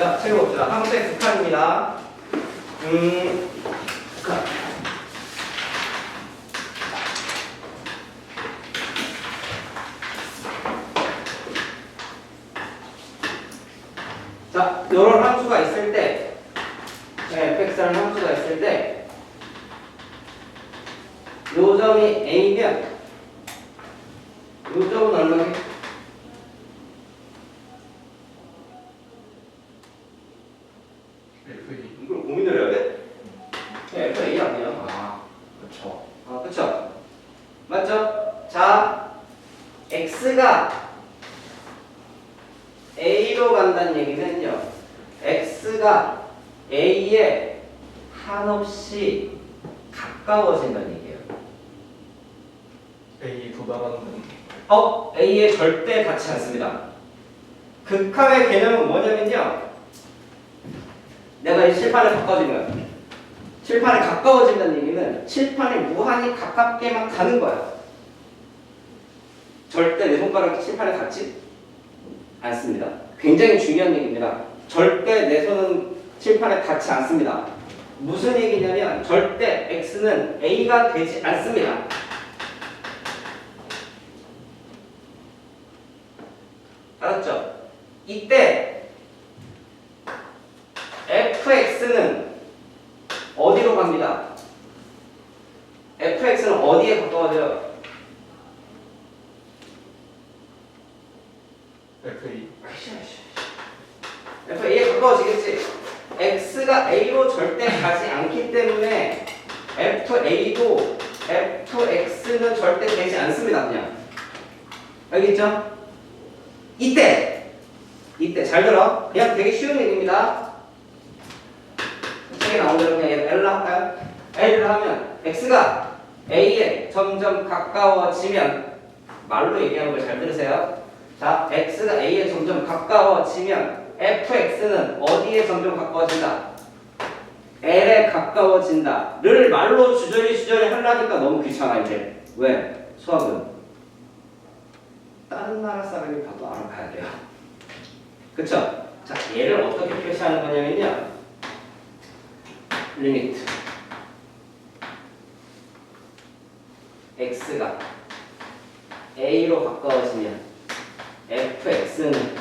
자, 책해봅시다. 함수의 극한입니다. 극한. 자, 이런 함수가 있을 때, fx라는 함수가 있을 때, 요 점이 a면, 요 점은 얼마게? 이걸 고민을 해야 돼? FA 아니야? 아, 그렇죠. 그쵸? 맞죠? 자, x가 a로 간다는 얘기는요, x가 a에 한없이 가까워진다는 얘기예요. A 도달하는 a에 절대 닿지 않습니다. 극한의 개념은 뭐냐면요, 내가 이 칠판에 가까워지면, 칠판에 가까워진다는 얘기는 칠판에 무한히 가깝게만 가는 거야. 절대 내 손가락이 칠판에 닿지 않습니다. 굉장히 중요한 얘기입니다. 절대 내 손은 칠판에 닿지 않습니다. 무슨 얘기냐면 절대 x는 a가 되지 않습니다. 알았죠? 이때 fx는 어디로 갑니다? fx는 어디에 가까워져요? FA. FA에 가까워지겠지. x가 a로 절대 가지 않기 때문에 FA도 fx는 절대 되지 않습니다. 그냥 알겠죠? 이때 잘 들어. 그냥 되게 쉬운 얘기입니다. 책에 나온 대로 그냥 얘를 L로 할까요? L을 하면 x가 a에 점점 가까워지면, 말로 얘기하는 걸 잘 들으세요. 자, x가 a에 점점 가까워지면 fx는 어디에 점점 가까워진다? l에 가까워진다를 말로 주저리 하려니까 너무 귀찮아 이제. 왜? 수학은 다른 나라 사람이 봐도 알아봐야 돼요. 그쵸? 자, 얘를 어떻게 표시하는 거냐면요, 리미트 x가 a로 가까워지면 fx는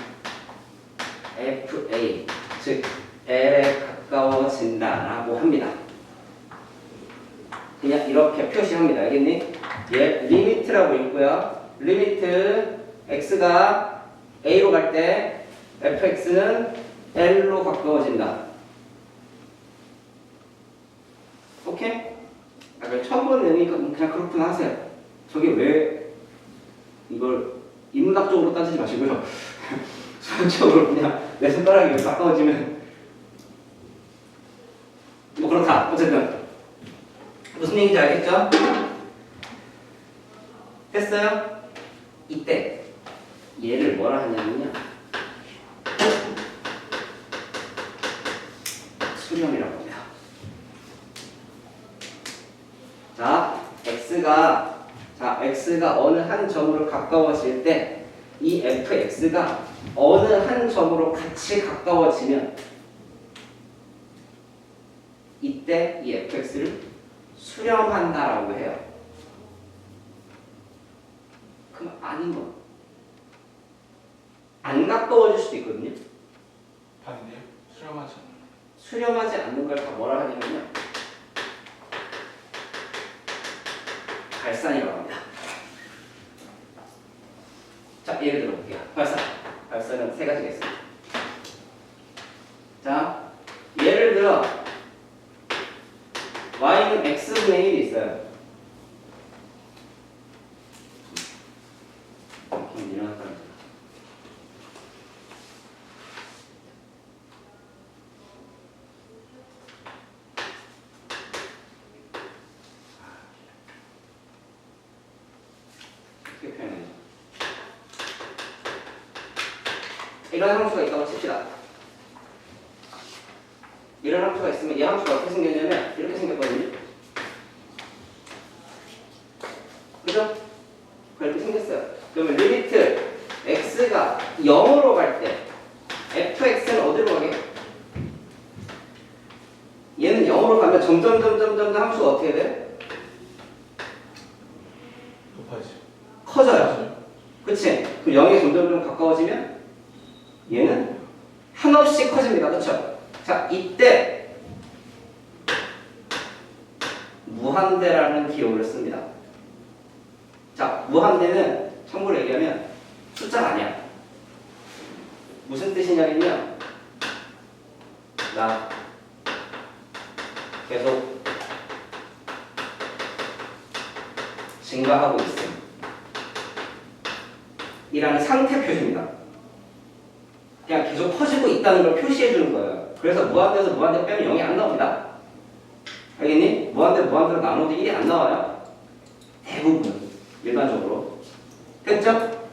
fa, 즉 l에 가까워진다라고 합니다. 그냥 이렇게 표시합니다. 알겠니? 얘 리미트라고 있고요. 리미트 x가 a로 갈 때 fx는 l로 가까워진다. 오케이? 처음 보는 의미니까 그냥 그렇구나 하세요. 저게 왜 이걸 인문학적으로 따지지 마시고요. 수학적으로 그냥 내 손가락이 가까워지면 뭐 그렇다. 어쨌든 무슨 얘기인지 알겠죠? 됐어요? 이때 얘를 뭐라 하냐면요, 수렴이라고 합니다. 자, x가 어느 한 점으로 가까워질 때 이 fx가 어느 한 점으로 같이 가까워지면 이때 이 fx를 수렴한다라고 해요. 그럼 아닌 거. 안 가까워질 수도 있거든요. 반대요? 수렴하지 않는. 수렴하지 않는 걸 다 뭐라 하냐면요, 발산이라고 합니다. 자, 예를 들어볼게요. 발산은 세 가지가 있습니다. 자, 예를 들어 y는 x분의 1이 있어요. 그럼 일어났다. 어떻게 표현해야지? 이런 함수가 있다고 칩시다. 이런 함수가 있으면 이 함수가 어떻게 생겼냐면 이렇게 생겼거든요. 그죠? 그렇게 생겼어요. 그러면 리미트 x가 0으로 갈 때 fx는 어디로 가게? 점점 함수가 어떻게 돼? 높아지죠. 커져요. 그치? 그럼 0이 점점 가까워지면 얘는 한없이 커집니다. 그쵸? 자, 이때 무한대라는 기호를 씁니다. 자, 무한대는 참고로 얘기하면 숫자가 아니야. 무슨 뜻이냐면요. 나 계속 증가하고 있음 이라는 상태 표시입니다. 그냥 계속 커지고 있다는 걸 표시해 주는 거예요. 그래서 무한대에서 무한대 빼면 0이 안 나옵니다. 알겠니? 무한대로 나눠도 1이 안 나와요. 대부분 일반적으로. 됐죠?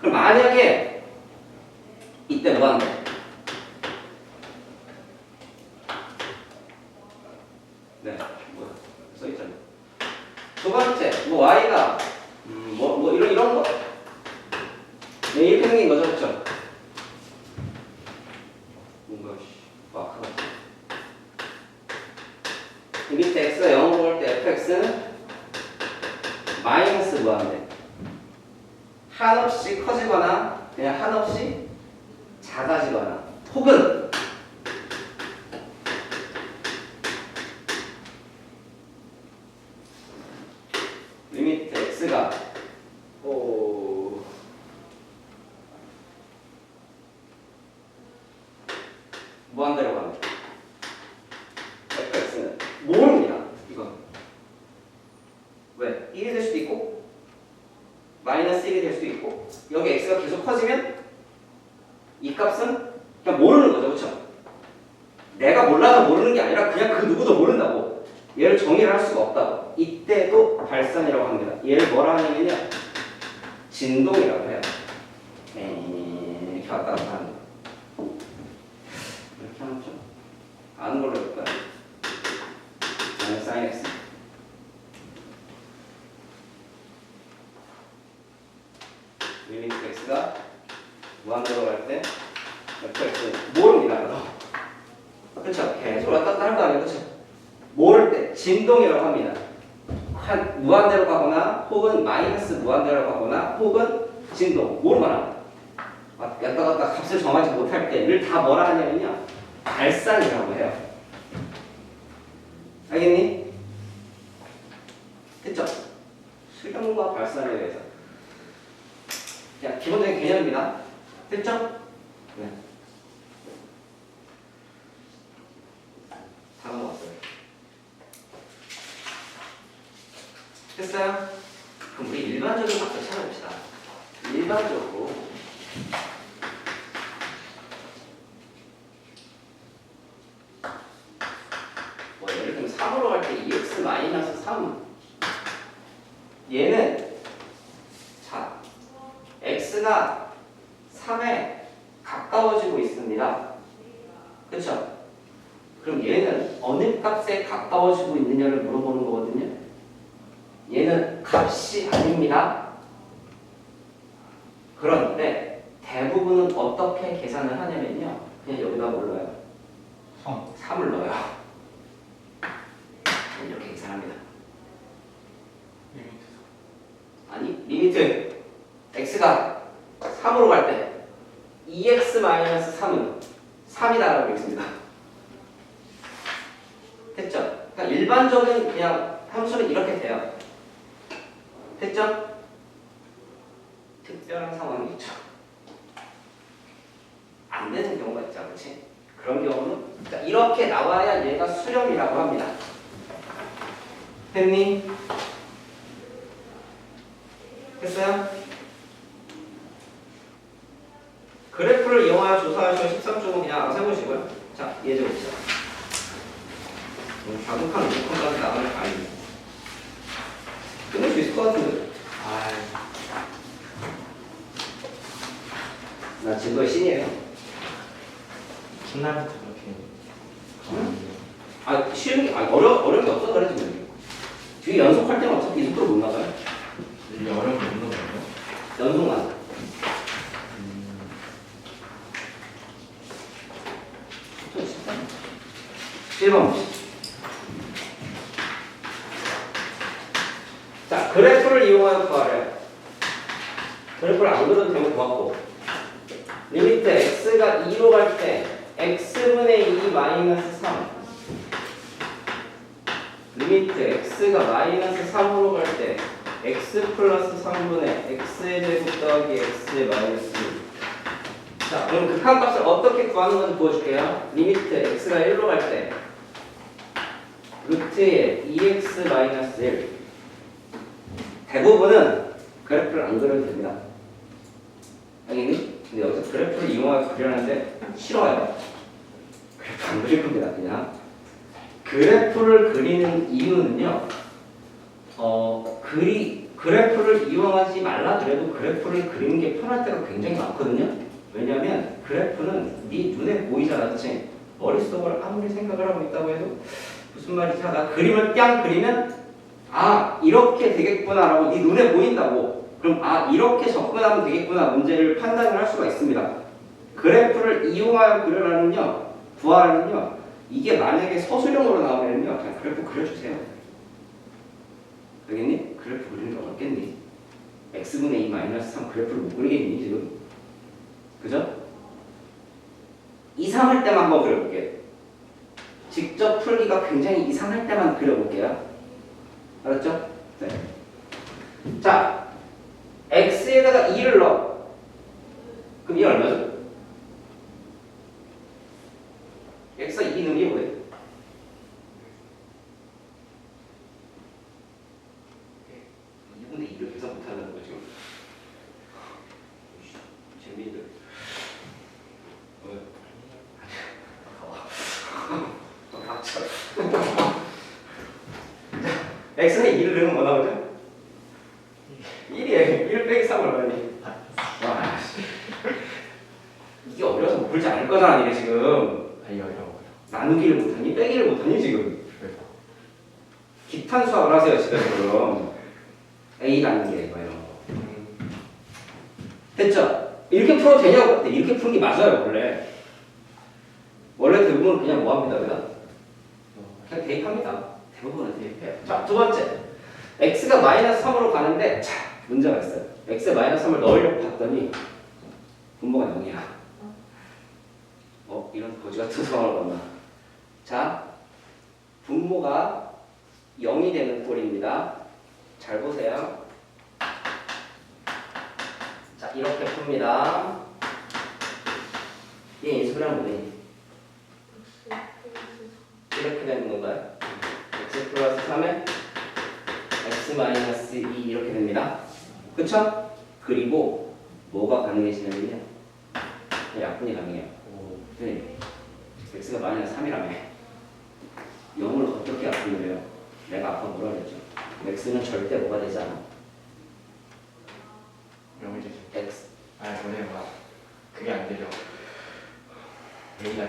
그럼 만약에 이때 무한대 네, 뭐야 써있잖아요. 두 번째, 뭐 y가 이런 거 네, 이렇게 생긴 거죠, 그렇죠? 뭔가 마크가 밑에 x가 0으로 갈 때 fx는 마이너스 무한대 한없이 커지거나 그냥 한없이 작아지거나 혹은 리미트 x가 무한대로 갑니다. fx는 모릅니다. 이건 왜? 1이 될 수도 있고 마이너스 1이 될 수도 있고 여기 x가 계속 커지면 이 값은 그냥 모르는 거죠. 그렇죠? 내가 몰라서 모르는 게 아니라 그냥 그 누구도 모른다고. 얘를 정의를 할 수가 없다고. 이때도 발산이라고 합니다. 얘를 뭐라 하냐면요. 진동이라고 해요. 이렇게 왔다 갔다 하는 거. 이렇게 하면 좀 아는 걸로 해볼까요? sin x 리미트 x가 무한대로 갈 때 fx는 모릅니다. 그렇죠? 계속 왔다 갔다 할 거 아니에요. 그렇죠? 모를 때 진동이라고 합니다. 무한대로 가거나 혹은 마이너스 무한대로 가거나 혹은 진동 모르거나 왔다 갔다 값을 정하지 못할 때를 다 뭐라 하냐면요. 발산이라고 해요. 알겠니? 됐죠? 수렴과 발산에 대해서 그냥 기본적인 개념입니다. 됐죠? 네. 다 넘어갔어요. 됐어요? 그럼 우리 일반적인 값을 찾아봅시다. 일반적으로 뭐 예를 들면 3으로 갈 때 2x-3 얘는 자 x가 3에 가까워지고 있습니다. 그렇죠? 그럼 얘는 어느 값에 가까워지고 있느냐를 물어보는 거거든요. 얘는 값이 아닙니다. 그런데 대부분은 어떻게 계산을 하냐면요. 그냥 여기다 뭘 넣어요? 3을 넣어요. 이렇게 계산합니다. 아니, 리미트 x가 3으로 갈 때 2x-3은 3이다라고 있습니다. 됐죠? 그러니까 일반적인 그냥 함수는 이렇게 돼요. 됐죠? 특별한 상황이 있죠. 안 되는 경우가 있죠. 그렇지? 그런 경우는 그러니까 이렇게 나와야 얘가 수렴이라고 합니다. 됐니? 됐어요? 그래프를 이용하여 조사하시면 13쪽은 그냥 알아서 해보시고요. 자, 예제 봅시다. 자극한 우주선까지 나가면 아닙니다. 끝낼 수 있을 것 같은데. 나 증거의 신이에요. 첫날부터 그렇게 쉬운 게 어려운 게 없어 그래 지금. 뒤에 연속할 때는 어차피 이 속도로 못 나가요. 이게 어려운 게 없는 거예요? 연속만. 1번 봅시다. 그래프를 이용하여 구하래. 그래프를 안 그려도 되면 고맙고. 리미트 x가 2로 갈 때 x분의 2 마이너스 3. 리미트 x가 마이너스 3으로 갈 때 x 플러스 3분의 x의 제곱 더하기 x의 마이너스 1. 자, 그럼 극한값을 어떻게 구하는 건지 보여줄게요. 리미트 x가 1로 갈 때 루트의 2x 마이너스 1. 대부분은 그래프를 안 그려도 됩니다. 알겠니? 근데 여기서 그래프를 이용하여 그리는데 싫어요. 그래프 안 그릴 겁니다. 그냥 그래프를 그리는 이유는요. 그래프를 이용하지 말라 그래도 그래프를 그리는 게 편할 때가 굉장히 많거든요. 왜냐하면 그래프는 네 눈에 보이지 않았지 머릿속을 아무리 생각을 하고 있다고 해도 무슨 말이지 하다 그림을 딱 그리면 아 이렇게 되겠구나라고 네 눈에 보인다고 그럼 아 이렇게 접근하면 되겠구나 문제를 판단을 할 수가 있습니다. 그래프를 이용하여 그려라는요 구하라는요 이게 만약에 서술형으로 나오면요 그냥 그래프 그려주세요. 알겠니? 그래프 그리는 게 어렵겠니? x분의 2 마이너스 3 그래프를 못 그리겠니 지금? 그죠? 이상할 때만 한번 그려볼게요. 직접 풀기가 굉장히 이상할 때만 그려볼게요. 알았죠? 네. 자, x에다가 2를 넣어. 그럼 이 얼마죠? x가 2 넣으면 이게 뭐예요? 이분의 2를 계산 못하는 거 지금. 재미있는. x에 2를 넣으면 뭐 나오죠? 1이에요. 1 빼기 3을 얼마니? 와, 이게 어려워서 모르지 않을 거잖아, 이게 지금. 어려워요. 나누기를 못하니? 빼기를 못하니, 지금? 기탄 수학을 하세요, 진짜 지금. A 나누기 뭐 이런 거. 됐죠? 이렇게 풀어도 되냐고? 이렇게 푸는 게 맞아요, 원래. 원래 대부분 그냥 뭐 합니다, 그냥 대입합니다. 대부분은 대입해요. 자, 두 번째. x가 마이너스 3으로 가는데, 자, 문제가 있어요. x에 마이너스 3을 넣으려고 봤더니, 분모가 0이야. 이런 거지 같은 상황을 봤나. 자, 분모가 0이 되는 꼴입니다. 잘 보세요. 자, 이렇게 풉니다. 얘 인수분해하면 뭐니? 이렇게 되는 건가요? x 플러스 3에 x 마이너스 2 이렇게 됩니다. 그쵸? 그리고 뭐가 가능해지냐면요. 약분이 가능해요. 네. x가 마이너스 3이라며. 0을 어떻게 약분을 해요? 내가 아까 뭐라 그랬죠? x는 절대 뭐가 되지 않아. 0이 되죠. x. 뭐냐 그게 안 되죠. A가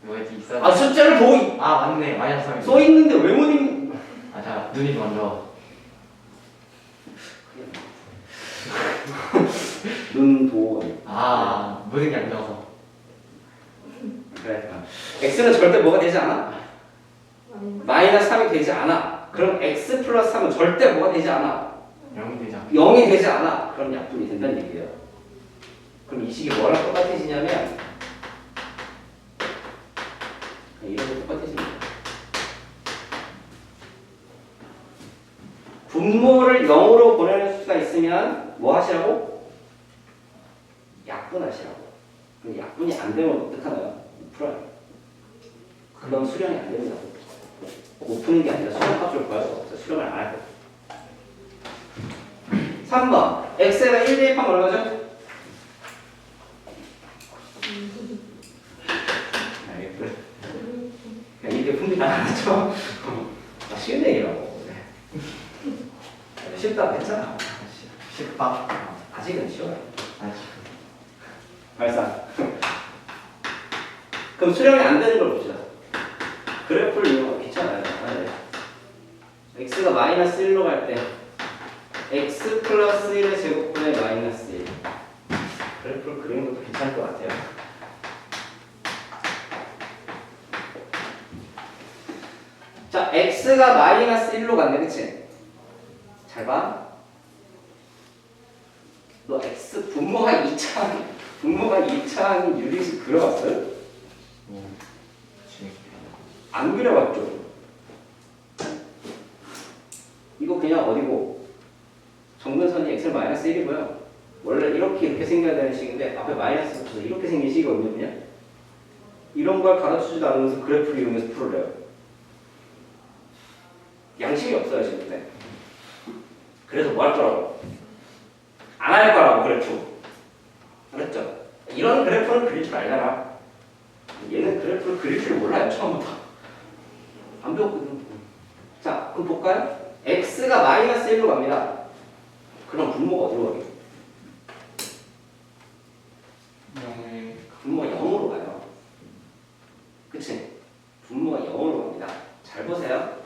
뭐였지 있어? 아 숫자를 보고 맞네. 마이너스 3이 써 있는데 왜 못 읽? 자 눈이 먼저. 눈도. 모든 게 안 나와서. 그래. x는 절대 뭐가 되지 않아? 마이너스 3이 되지 않아. 그럼 x 플러스 3은 절대 뭐가 되지 않아? 0이 되죠. 0이 되지 않아. 그럼 약분이 된다는 얘기예요. 그럼 이 식이 뭐랑 똑같아지냐면 이런 거 똑같아집니다. 분모를 0으로 보내는 수가 있으면 뭐 하시라고? 약분하시라고. 그럼 약분이 안 되면 어떡하나요? 풀어요. 그건 수령이 안 됩니다. 못 푸는 게 아니라 수령값을 구할 수 없어요. 수령을 안 할 거예요. 3번 x에다 1 대입하면 얼마죠? 그냥 이렇게 풉니다. 알았죠? 쉬운 얘기라고. 쉽다 괜찮아. 쉽다. 아직은 쉬워요. 아직. 발사. 그럼 수령이 안 되는 걸 봅시다. 그래프를 이용하면 귀찮아요. x가 마이너스 1로 갈 때 x 플러스 1의 제곱분의 마이너스 1. 그래프를 그리는 것도 괜찮을 것 같아요. 자, x가 마이너스 1로 갔네, 그치? 잘 잘 봐. 너 x 분모가 2차항인 유리식 그려봤어요? 안 그려봤죠? 이거 그냥 어디고 정근선이 x를 마이너스 1이고요. 원래 이렇게 생겨야 되는 식인데 앞에 마이너스 붙여서 이렇게 생긴 식이거든요. 그냥 이런 걸 가르쳐주지도 않으면서 그래프를 이용해서 풀어요. 양심이 없어요 지금. 네. 그래서 뭐 할 거라고? 안 할 거라고 그래프. 알았죠? 이런 그래프는 그릴 줄 알잖아. 얘는 그래프를 그릴 줄 몰라요 처음부터. 안 배웠거든. 자 그럼 볼까요? x가 마이너스 1로 갑니다. 그럼 분모가 어디로 가게? 분모가 0으로 가요. 그치? 분모가 0으로 갑니다. 잘 보세요.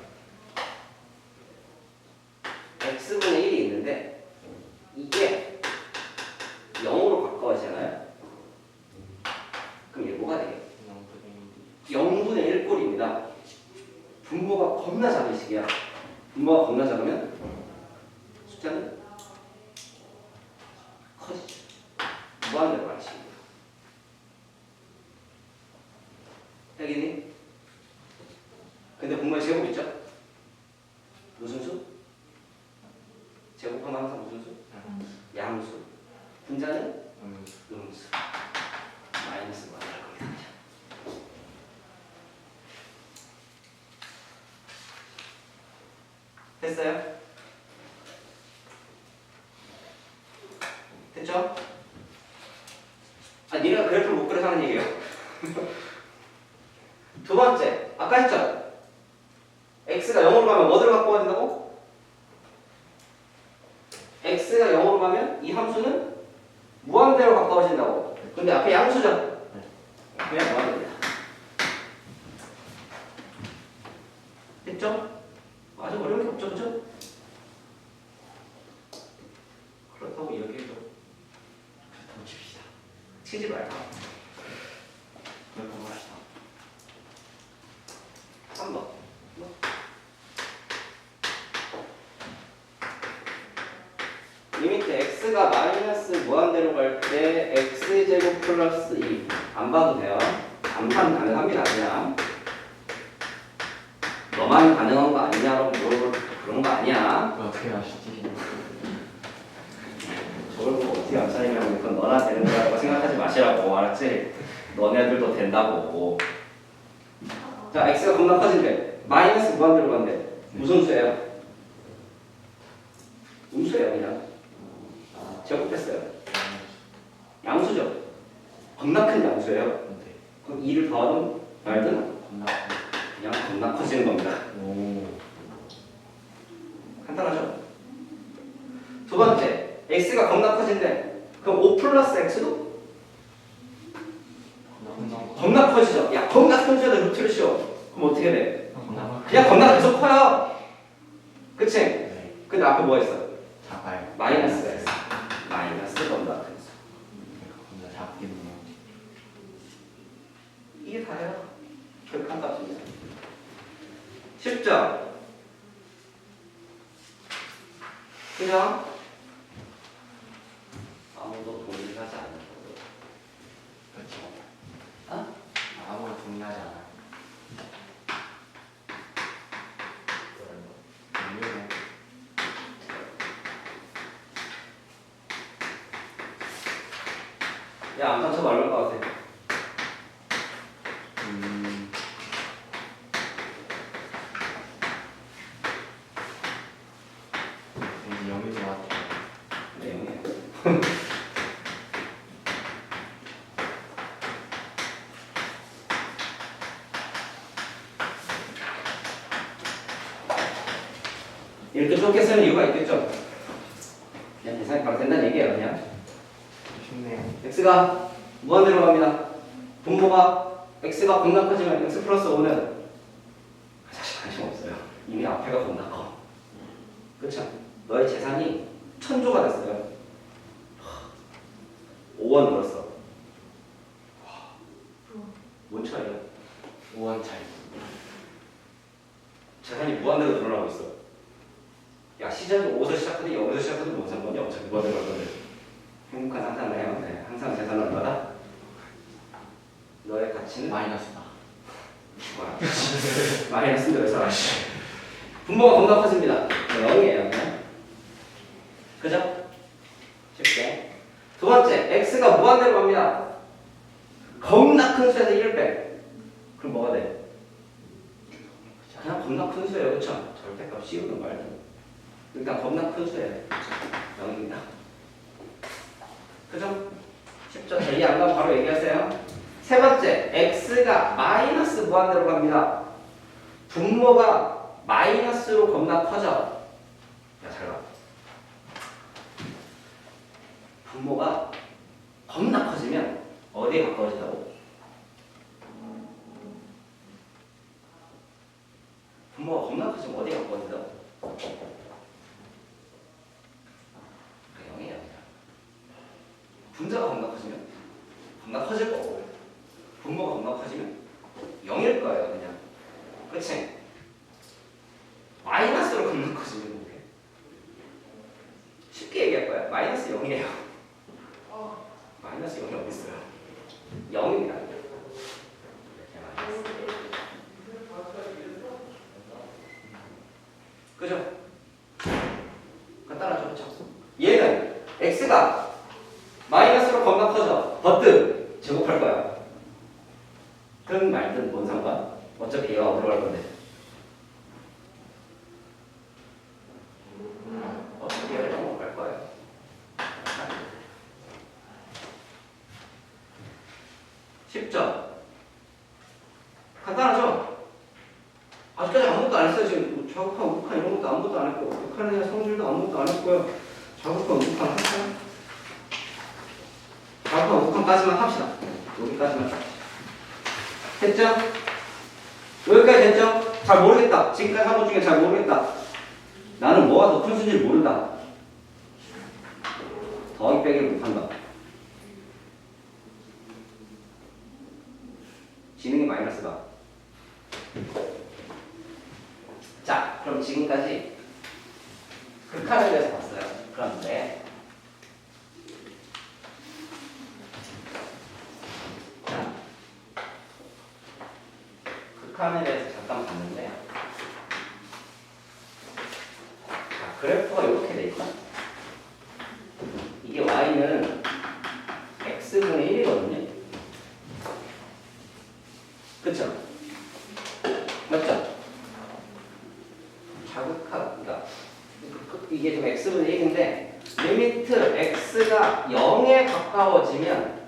x분의 1이 있는데 이게 0으로 가까워지잖아요. 그럼 얘 뭐가 되게? 0분의 1 꼴입니다. 분모가 겁나 작은 식이야. 분모가 겁나 작으면 숫자는 커지죠. 무한대로 가는 식입니다. 알겠니? 근데 분모에 제곱 있죠? 무슨 수? 제곱하면 항상 무슨 수? 양수. 분자는? 음수. 마이너스 뭐 할 겁니다. 됐어요? 됐죠? 아, 니네가 그래프를 못 그려서 하는 얘기예요. 두 번째, 아까 했죠? x가 0으로 가면 뭐를 갖고 가진다고? x가 0으로 가면 이 함수는 무한대로 가까워진다고. 근데 앞에 양수죠? 그냥 무한대입니다. 됐죠? 아주 어려운 게 없죠, 그죠? 그렇다고 이렇게 해도 그렇다고 칩시다. 치지 말고 그렇다고 합시다. 3번 리미트 x가 마이너스 무한대로 갈 때 x제곱 플러스 2 안 봐도 돼요. 암산 가능합니다. 그냥 너만 가능한 거 아니냐라고 물어볼 그런 거 아니야. 어떻게 아시지? 저걸 보고 어떻게 암산이냐고 그건 너나 되는 거라고 생각하지 마시라고. 알았지? 너네들도 된다고. 자 x가 겁나 커진대. 마이너스 무한대로 간대. 무슨 수예요? 음수예요 그냥. 제곱했어요. 양수죠. 겁나 큰 양수예요. 그럼 2를 더하든 말든 그냥 겁나 커지는 겁니다. 간단하죠? 두 번째, x가 겁나 커진대. 그럼 5 플러스 x도 겁나 커지죠. 야, 겁나 큰 수에다 루트를 씌워. 그럼 어떻게 돼? 그냥 겁나 계속 커요. 그치? 근데 앞에 뭐가 있어? 작아요. 마이너스가 있어. 마이너스 겁나 큰 수. 겁나 작기는 뭐. 이게 다예요. 극한 값입니다. 10점. 그죠? 아무도 동의하지 않는 거예요. 그렇죠. 어? 아무도 동의하지 않아요. 이유는 야, 안 상처 말할 것 같아. 왠지 영일 것 같아요. 네, 형이에요. 이렇게 좁게 쓰는 이유가 있겠죠? 그냥 계산이 바로 된다는 얘기예요, 그냥. 쉽네요. x가 무한대로 갑니다. 분모가 x가 겁나 커지면 x 플러스 5는 사실 관심 없어요. 이미 앞에가 겁나 커. 그쵸? 너의 재산이 1000조가 됐어요. 5원 늘었어. 뭔 차이야? 5원 차이. 재산이 무한대로 늘어나고 있어. 야, 시작이 5에서 시작 어차피 여기서 시작해도 뭔 상관이 어차피 뭐든 거든 행복한 하잖아요. 네, 항상 재산은 얼마다? 너의 가치는 마이너스다. 뭐야? 마이너스인데 왜 살아? 분모가 겁나 커집니다. 0이에요. 그냥. 그죠? 쉽게. 두 번째, x가 무한대로 갑니다. 겁나 큰 수에서 1을 빼. 그럼 뭐가 돼? 그냥 겁나 큰 수예요. 그쵸? 절대값 씌우는 말든. 일단 겁나 큰 수예요. 0입니다. 그죠? 쉽죠? 자, 이해 안 가면 바로 얘기하세요. 세 번째, x가 마이너스 무한대로 갑니다. 분모가 마이너스로 겁나 커져. 야, 잘 봐. 분모가 겁나 커지면 어디에 가까워진다고? 분모가 겁나 커지면 어디에 가까워진다고? 0이에요. 분자가 겁나 커지면 겁나 커질 거고 분모가 겁나 커지면 0일 거예요. 그냥. 그치? 마이너스로 겁나 커지면 뭐게? 쉽게 얘기할 거야. 마이너스 0이에요. 마이너스 0이 어디 있어요? 0입니다. 그죠? 간단하죠, 그쵸? 얘는 x가 마이너스로 겁나 커져. 버튼 제곱할 거야. 든 말든 뭔 상관? 어차피 얘가 어디로 갈 건데? 어차피 얘가 0으로 갈 거예요. 쉽죠? 간단하죠? 아직까지 아무것도 안 했어요. 지금 좌극한, 우극한 이런 것도 아무것도 안 했고 극한에 대한 성질도 아무것도 안 했고요. 좌극한, 우극한 할까요? 좌극한, 우극한까지만 합시다. 여기까지만 딱. 됐죠? 여기까지 됐죠? 잘 모르겠다. 지금까지 한 것 중에 잘 모르겠다. 나는 뭐가 더 큰 수인지 모른다. 더하기 빼기를 못한다. 지능이 마이너스다. 자, 그럼 지금까지 극한에 대해서 봤어요. 그런데 자, 극한에 대해서 잠깐 봤는데 자, 그래프가 이렇게 돼 있다. 이게 y는 x분의 1이거든요. 그쵸? 맞죠? 자극하기가 이게 지금 x분의 1인데 리미트 x가 0에 가까워지면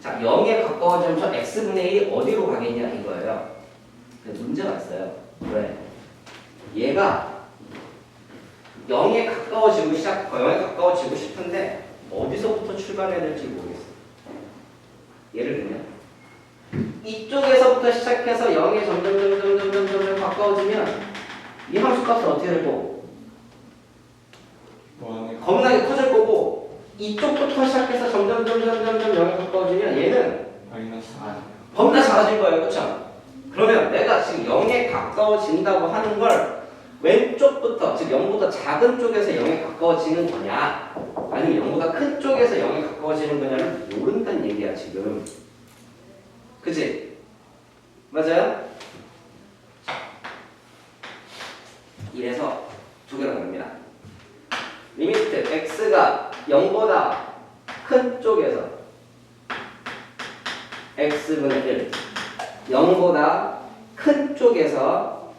자 0에 가까워지면 저 x분의 1이 어디로 가겠냐 이거예요. 근데 문제가 있어요. 왜? 얘가 0에 가까워지고 0에 가까워지고 싶은데 어디서부터 출발해야 될지 모르겠어요. 예를 들면 이쪽에서부터 시작해서 0에 점점 가까워지면 이 함수값은 어떻게 될 거고? 겁나게 커질 거고 이쪽부터 시작해서 점점 0에 가까워지면 얘는 마이너스 겁나 작아질 거예요. 그렇죠? 그러면 내가 지금 0에 가까워진다고 하는 걸 왼쪽부터 즉 0보다 작은 쪽에서 0에 가까워지는 거냐 아니면 0보다 큰 쪽에서 0에 가까워지는 거냐를 모른다는 얘기야 지금. 그치? 맞아요? 이래서 두 개로 나눕니다. 리미트 x가 0보다 큰 쪽에서 x분의 1 0보다 큰 쪽에서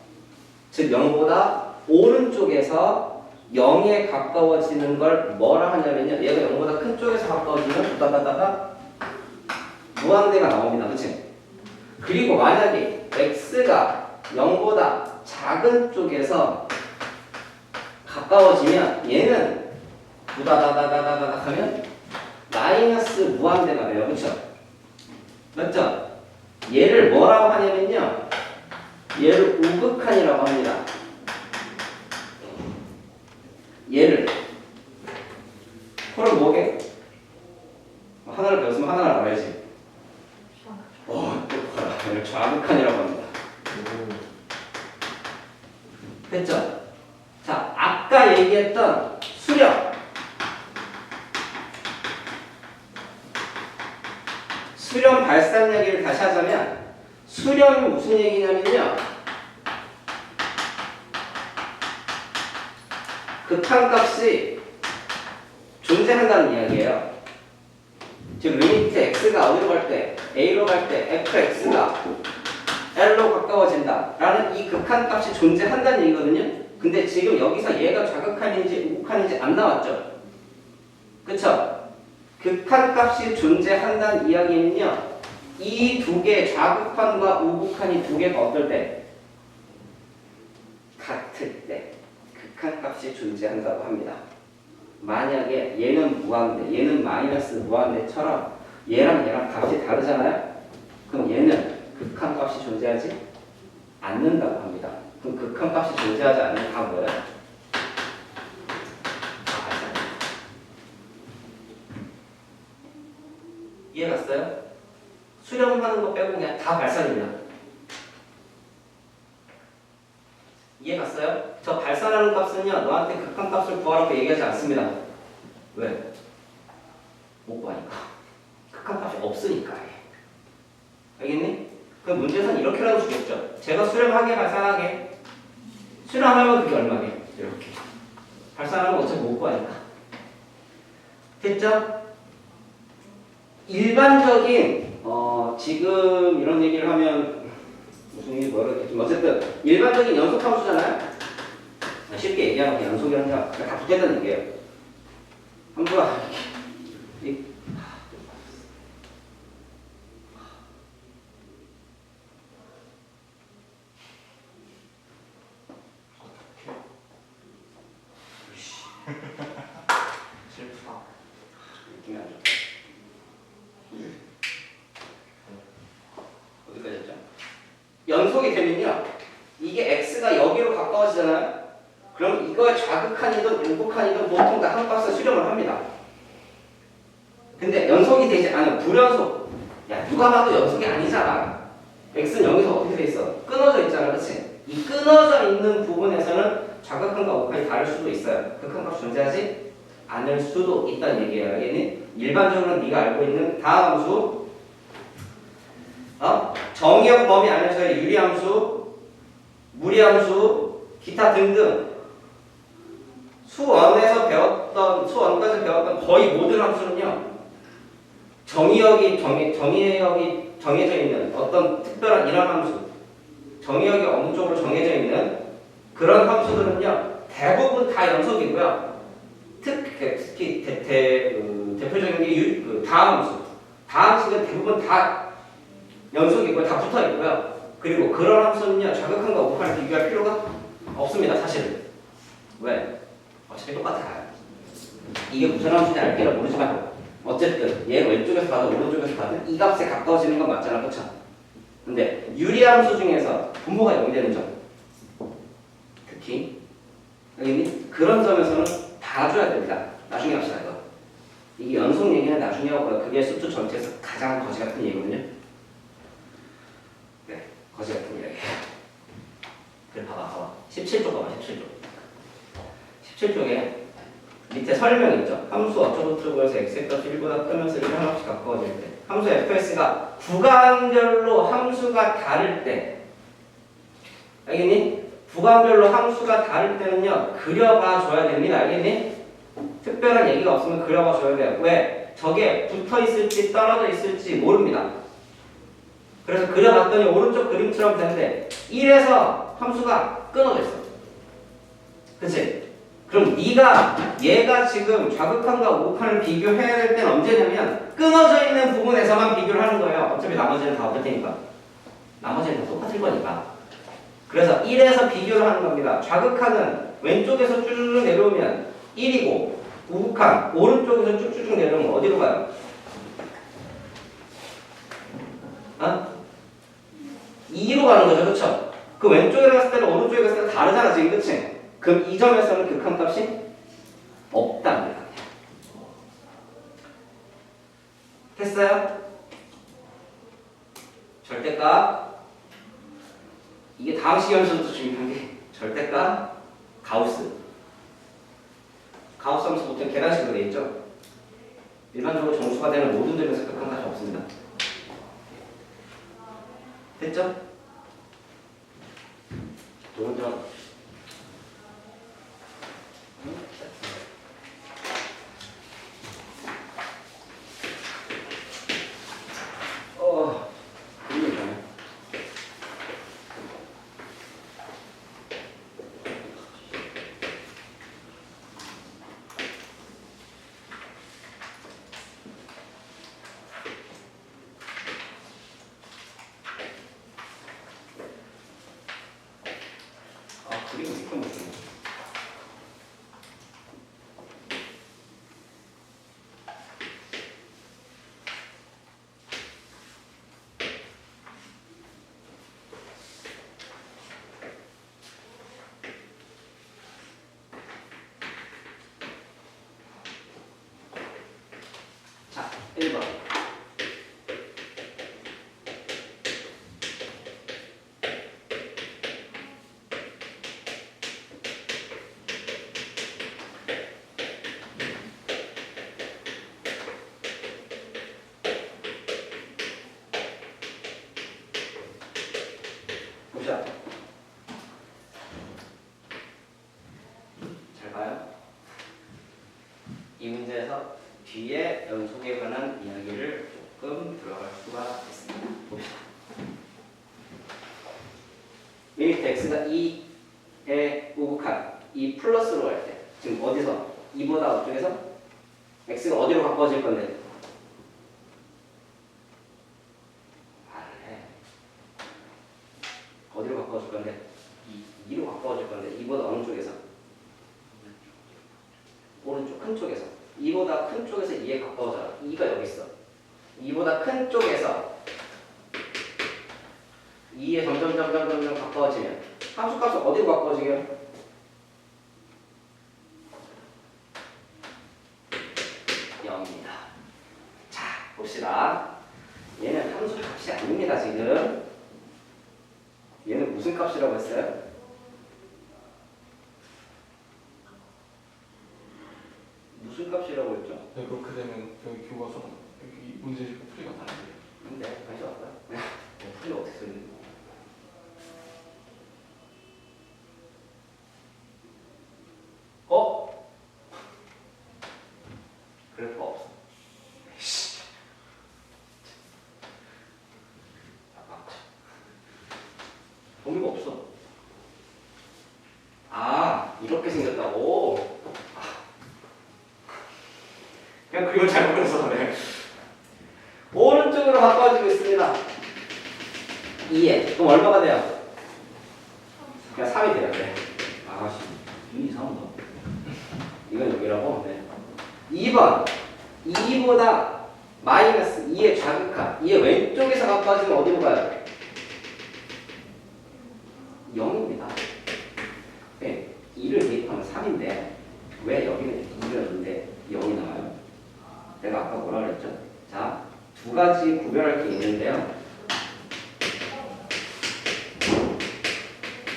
즉 0보다 오른쪽에서 0에 가까워지는 걸 뭐라 하냐면요 얘가 0보다 큰 쪽에서 가까워지면 따다다다 무한대가 나옵니다. 그치? 그리고 만약에 x가 0보다 작은 쪽에서 가까워지면 얘는 부다다다다다다 하면 마이너스 무한대가 돼요. 그쵸? 맞죠? 얘를 뭐라고 하냐면요 얘를 우극한이라고 합니다. 얘를 그럼 뭐게? 하나를 배웠으면 하나를 알아야지. 똑바라. 얘를 좌극한이라고 합니다. 됐죠? 자, 아까 얘기했던 수렴. 수렴 발산 얘기를 다시 하자면 수렴이 무슨 얘기냐면요. 극한값이 존재한다는 이야기예요. 즉 리미트 x가 어디로 갈 때? a로 갈 때 fx가 L로 가까워진다 라는 이 극한값이 존재한다는 얘기거든요. 근데 지금 여기서 얘가 좌극한인지 우극한인지 안 나왔죠. 그쵸? 극한값이 존재한다는 이야기는요, 이 두 개, 좌극한과 우극한이 두 개가 어떨 때? 같을 때 극한값이 존재한다고 합니다. 만약에 얘는 무한대, 얘는 마이너스 무한대처럼 얘랑 값이 다르잖아요? 그럼 얘는 극한값이 존재하지 않는다고 합니다. 그럼 극한값이 존재하지 않는 다 뭐예요? 이해 갔어요? 수렴하는 거 빼고 그냥 다 발산입니다. 이해 갔어요? 저 발산하는 값은요, 너한테 극한값을 구하라고 얘기하지 않습니다. 왜? 못 구하니까. 극한값이 없으니까. 알겠니? 그 문제에서는 이렇게라도 주겠죠. 제가 수렴하게 발산하게. 수렴하면 그게 얼마게? 이렇게. 발산하면 어차피 못 구하니까. 됐죠? 일반적인 지금 이런 얘기를 하면 무슨 얘기 뭐라 했겠지만 어쨌든 일반적인 연속함수잖아요. 쉽게 얘기하면 그냥 연속이라는 게 다 붙어있다는 얘기예요. 함수가 슬프다. 느낌이 안 좋다. 어디까지 했죠? 연속이 되면요, 이게 x가 여기로 가까워지잖아요. 그럼 이거의 좌극한이든 우극한이든 보통 다 한 값을 수렴을 합니다. 근데 연속이 되지 않은 불연속. 야, 누가 봐도 연속이 아니잖아. x는 여기서 어떻게 돼 있어? 끊어져 있잖아, 그렇지? 이 끊어져 있는 부분에서는 좌극한과 우극한이 다를 수도 있어요. 극한값 존재하지 않을 수도 있다는 얘기예요. 알겠니? 일반적으로 네가 알고 있는 다음 함수, 정의역 범위 안에서의 유리함수, 무리함수, 기타 등등 수원까지 배웠던 거의 모든 함수는요, 정의역이 정해져 있는 어떤 특별한 이런 함수, 정의역이 어느 쪽으로 정해져 있는 그런 함수들은요, 대부분 다 연속이고요. 특히 대표적인 게 다함수. 다함수는 대부분 다 연속이고 다 붙어 있고요. 그리고 그런 함수는요, 좌극한과 우극한을 비교할 필요가 없습니다, 사실은. 왜? 어차피 똑같아요. 이게 무슨 함수인지 알기는 모르지만 어쨌든 얘 왼쪽에서 봐도 오른쪽에서 봐도 이 값에 가까워지는 건 맞잖아, 그렇죠? 근데 유리함수 중에서 분모가 0이 되는 점, 특히 여기 그런 점에서는 봐줘야 됩니다. 나중에 합시다. 이거 이게 연속 얘기는 나중에 하고요. 그게 수투 전체에서 가장 거지 같은 얘기거든요. 네, 거지 같은 이야기. 그래, 봐봐. 17쪽 봐봐. 17쪽에 밑에 설명 있죠. 함수 어쩌고저쩌고에서 x의 값이 1보다 크면서 1을 하나씩 가까워질 때, 함수 fs가 구간별로 함수가 다를 때, 알겠니? 구간별로 함수가 다를 때는요, 그려봐 줘야 됩니다. 알겠니? 특별한 얘기가 없으면 그려봐 줘야 돼요. 왜? 저게 붙어 있을지 떨어져 있을지 모릅니다. 그래서 그려봤더니 오른쪽 그림처럼 되는데 1에서 함수가 끊어져 있어. 그치? 그럼 네가 얘가 지금 좌극한과 우극한을 비교해야 될 때는 언제냐면 끊어져 있는 부분에서만 비교를 하는 거예요. 어차피 나머지는 다 어떨 테니까. 나머지는 다 똑같을 거니까. 그래서 1에서 비교를 하는 겁니다. 좌극한은 왼쪽에서 쭈쭈쭈 내려오면 1이고 우극한 오른쪽에서 쭉쭉쭉 내려오면 어디로 가요? 2로 가는 거죠. 그렇죠? 그 왼쪽에 갔을 때는 오른쪽에 갔을 때 다르잖아 지금. 그치? 그럼 이 점에서는 극한값이 없답니다. 됐어요? 절대값. 이게 다음 시간에서도 중요한 게 절대값 가우스. 가우스 함수 보통 계단식으로 되어 있죠. 일반적으로 정수가 되는 모든 점에서 극한값이 없습니다. 됐죠? 두 번째. 그림이 있잖아요. 그림이 이렇게 못쓰네. 자, 1번. 보자. 잘 봐요. 이 문제에서 뒤에 연속에 관한 이야기를 조금 들어갈 수가 있습니다. 봅시다. 리미트 x가 2에 우극한 2 플러스로 갈 때, 지금 어디서? 2보다 어쪽에서? x가 어디로 바꿔질 건데? 말을 해. 어디로 바꿔줄 건데? 2로 바꿔줄 건데 2보다 어느 쪽에서? 오른쪽 큰 쪽에서. 2보다 큰 쪽에서 2에 가까워져라. 2가 여기 있어. 2보다 큰 쪽에서 2에 점점 가까워지면 함수값은 어디로 가까워지게요? 0입니다. 자, 봅시다. 얘는 함수 값이 아닙니다, 지금. 얘는 무슨 값이라고 했어요? 무슨 값이라고 했죠? 네, 그렇게 되면 여기 교과서 여기 문제집 풀이가 다른데. 근데 관심 없어요. 풀이 어떻게 쓰는? 그래프가 없어. 범위가 없어. 이렇게 생겼다고? 그냥 그림을 잘못 그려서 그래. 오른쪽으로 바꿔지고 있습니다. 2에. 그럼 얼마가 돼요? 그냥 3이 돼요. 네. 2, 3은 이건 여기라고. 네. 2번. 2보다 마이너스 2의 좌극한 2의 왼쪽에서 가까워지면 어디로 가요? 0입니다. 네. 2를 대입하면 3인데 왜 여기는 2를 넣는데 0이 나와요? 내가 아까 뭐라 그랬죠? 자, 두 가지 구별할 게 있는데요.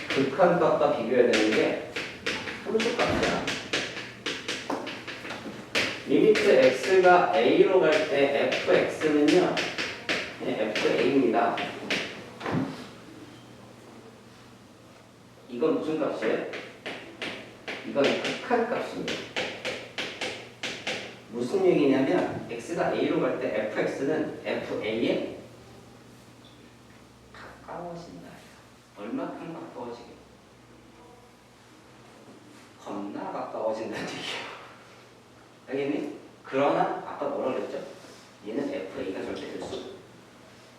극한값과 비교해야 되는 게 함수값이야. 리미트 x가 a로 갈 때 fx는요, fa입니다. 이건 무슨 값이에요? 이건 극한값입니다. 무슨 얘기냐면 x가 a로 갈 때 fx는 fa에 가까워진다. 얼마큼 가까워지게? 겁나 가까워진다는 얘기예요. 알겠니? 그러나 아까 뭐라 그랬죠? 얘는 fa가 절대 될 수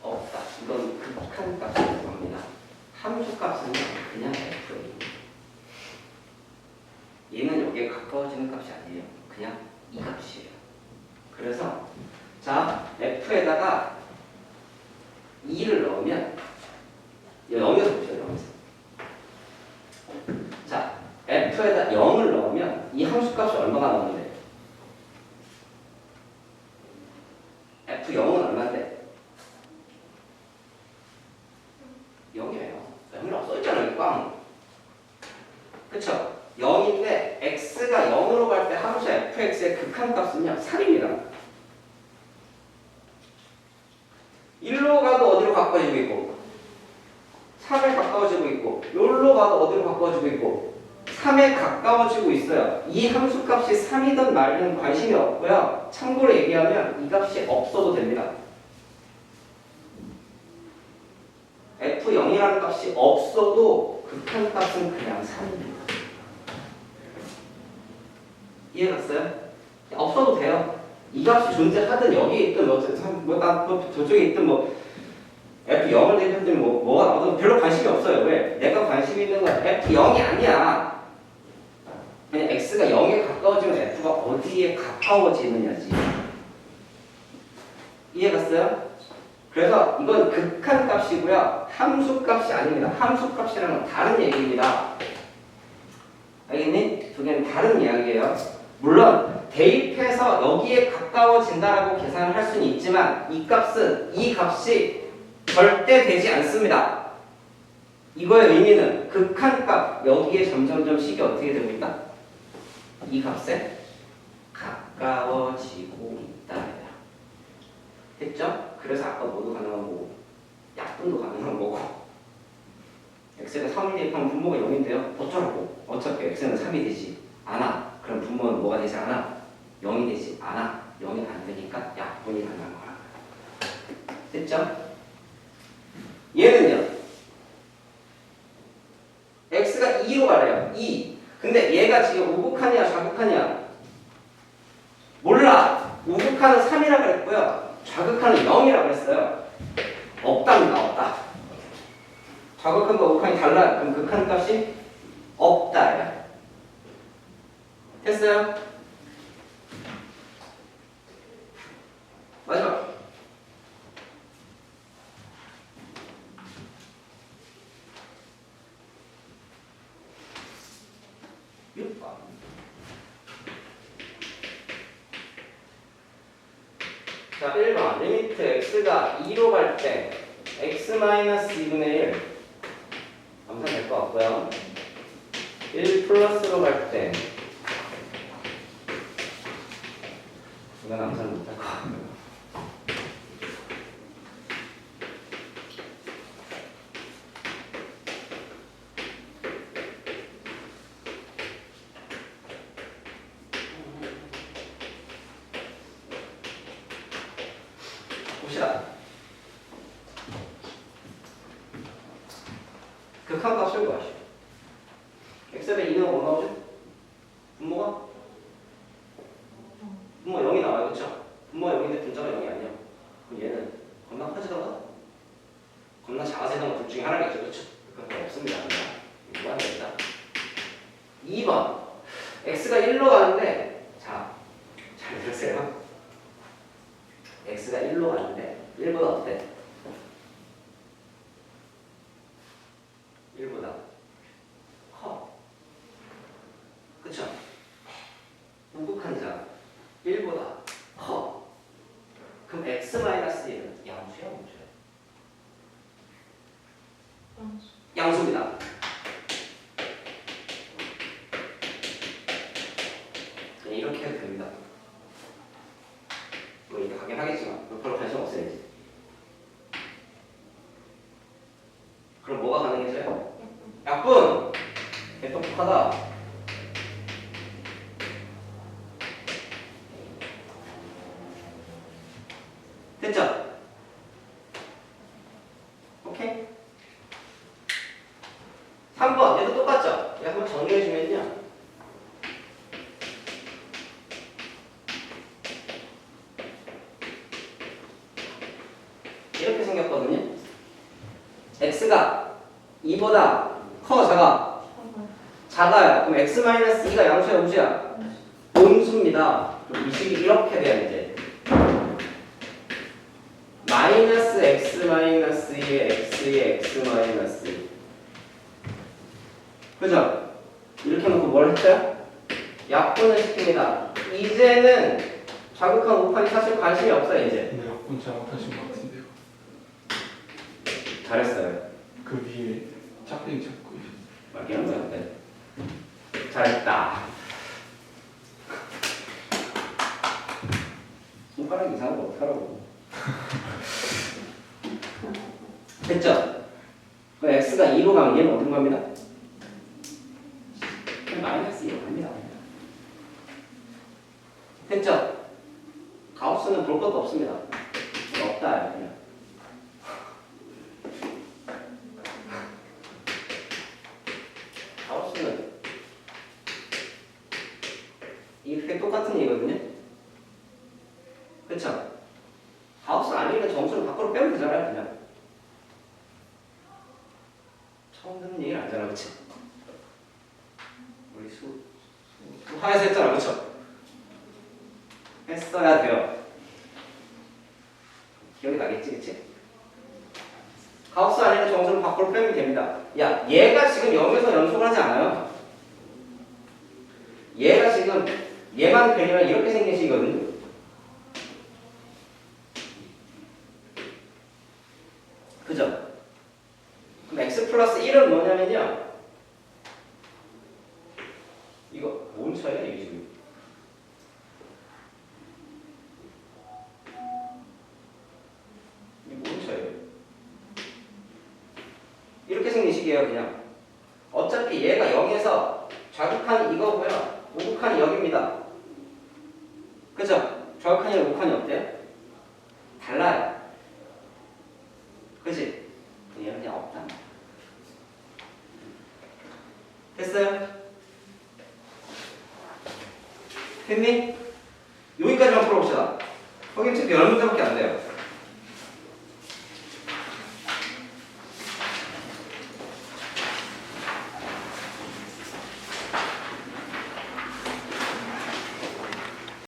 없다. 이건 극한값이라고 합니다. 함수값은 그냥 fa. 얘는 여기에 가까워지는 값이 아니에요. 그냥 이 값이에요. 그래서 자, f에다가 2를 넣으면 0에서 보세요. 0에서. 자, f에다 0을 넣으면 이 함수값이 얼마가 나오는데? f0은 얼마인데? 0이에요. 0이라고 써있잖아요. 꽝. 0인데 x가 0으로 갈 때 함수 fx의 극한값은요 3입니다. 1로 가도 어디로 가까워지고 있고 3에 가까워지고 있고 여기로 가도 어디로 가까워지고 있고 3에 가까워지고 있어요. 이 함수값이 3이든 말든 관심이 없고요. 참고로 얘기하면 이 값이 없어도 됩니다. f0이라는 값이 없어도 극한값은 그냥 3입니다. 이해갔어요? 없어도 돼요. 이 값이 존재하든 여기에 있든 저쪽에 있든 F0을 대표하든 뭐가 나오든 별로 관심이 없어요. 왜? 내가 관심 있는 건 F0이 아니야. 그냥 X가 0에 가까워지면 F가 어디에 가까워지느냐지. 이해갔어요? 그래서 이건 극한값이고요. 함수값이 아닙니다. 함수값이라는 건 다른 얘기입니다. 알겠니? 두 개는 다른 이야기예요. 물론 대입해서 여기에 가까워진다라고 계산을 할 수는 있지만 이 값이 절대 되지 않습니다. 이거의 의미는 극한값 여기에 점점점 식이 어떻게 되고 있다? 이 값에 가까워지고 있다. 됐죠? 그래서 아까 뭐도 가능한 거고 약분도 가능한 거고 x가 3을 대입하면 분모가 0인데요. 어쩌라고? 어차피 x는 3이 되지 않아. 그럼 분모는 뭐가 되지 않아? 0이 되지 않아. 0이 안 되니까 약분이 가능한 거야. 됐죠? 얘는요. x가 2로 가래요. 2. 근데 얘가 지금 우극한이야 좌극한이야? 몰라. 우극한은 3이라 그랬고요. 좌극한은 0이라 그랬어요. 없답니다. 없다. 좌극한과 우극한이 달라요. 그럼 극한 값이 없다. 됐어요? 마지막. 자, 1번 리미트 x가 2로 갈 때 x-2분의 1 암산될 것 같고요. 1 플러스로 갈 때 이건 암산 못할 것 같고요. 봅시다. 극한값을 구하시오. x의 2는 뭐 나오죠? 분모가? 분모 0이 나와요. 그렇죠? 분모가 0인데 분자가 0이 아니야. 그럼 얘는 겁나 커지던가? 겁나 작아지던가 둘 중에 하나겠죠. 그렇죠? 그건 없습니다. 이거 안 됩니다. 2번 x가 1로 가는데 자, 잘 들으세요. x가 1로 가는데 1보다 어때? 1보다 커. 그쵸? 우극한자 1보다 커. 그럼 x-1은 양수야 무수야? 양수입니다. 그냥 이렇게 해도 됩니다. 뭐 이게 가긴 하겠지만 별로 관심 없어야지. 그럼 뭐가 가능해져요? 약분! 똑똑하다. 됐죠? 오케이? 3번 얘도 똑같죠? 얘 한번 정리해주면요. 이렇게 생겼거든요. x가 2보다 커 작아? 작아요. 그럼 x-2가 양수야 우수야? 음수입니다. 그럼 이 식이 이렇게 돼야 이제 마이너스 x-2의 x의 x-2 그죠? 이렇게 놓고 뭘 했어요? 약분을 시킵니다. 이제는 자극한 우판이 사실 관심이 없어요 이제. 근데 약분 잘못하신 것 같은데요. 잘했어요. 그 위에 짝대기 잡고 말기는 거야 근데 잘했다. 손가락 이상한 거 어떡하라고. 됐죠? 그 x가 2로 가면 얘는 어떤 겁니다? 마이너스 2로 갑니다. 됐죠? 가우스는 볼 것도 없습니다. 없다 그냥. 가우스는 이렇게 똑같은 얘기거든요. 그쵸? 가우스 아니니까 점수를 밖으로 빼면 되잖아요 그냥. 처음 듣는 얘기를 안 하잖아 그치? 우리 수화에서 했잖아 그쵸? 했어야 돼요. 기억이 나겠지 그치? 가우스 아니니까 점수를 밖으로 빼면 됩니다. 야 얘가 지금 여기서 연속을 하지 않아요. 얘가 지금 얘만 그리면 이렇게 생긴 식이거든요. 그죠? 그럼 x 플러스 1은 뭐냐면요. 이거 뭔 차이야 이게 지금? 이게 뭔 차이예요? 이렇게 생긴 식이에요 그냥. 어차피 얘가 0에서 좌극한이 이거고요. 우극한이 여기입니다. 그죠? 좌극한이랑 우극한이 어때요? 달라요. 그치? 얘는 그냥 없다. 됐어요? 됐니? 여기까지만 풀어봅시다. 확인책도 10문제밖에 안 돼요.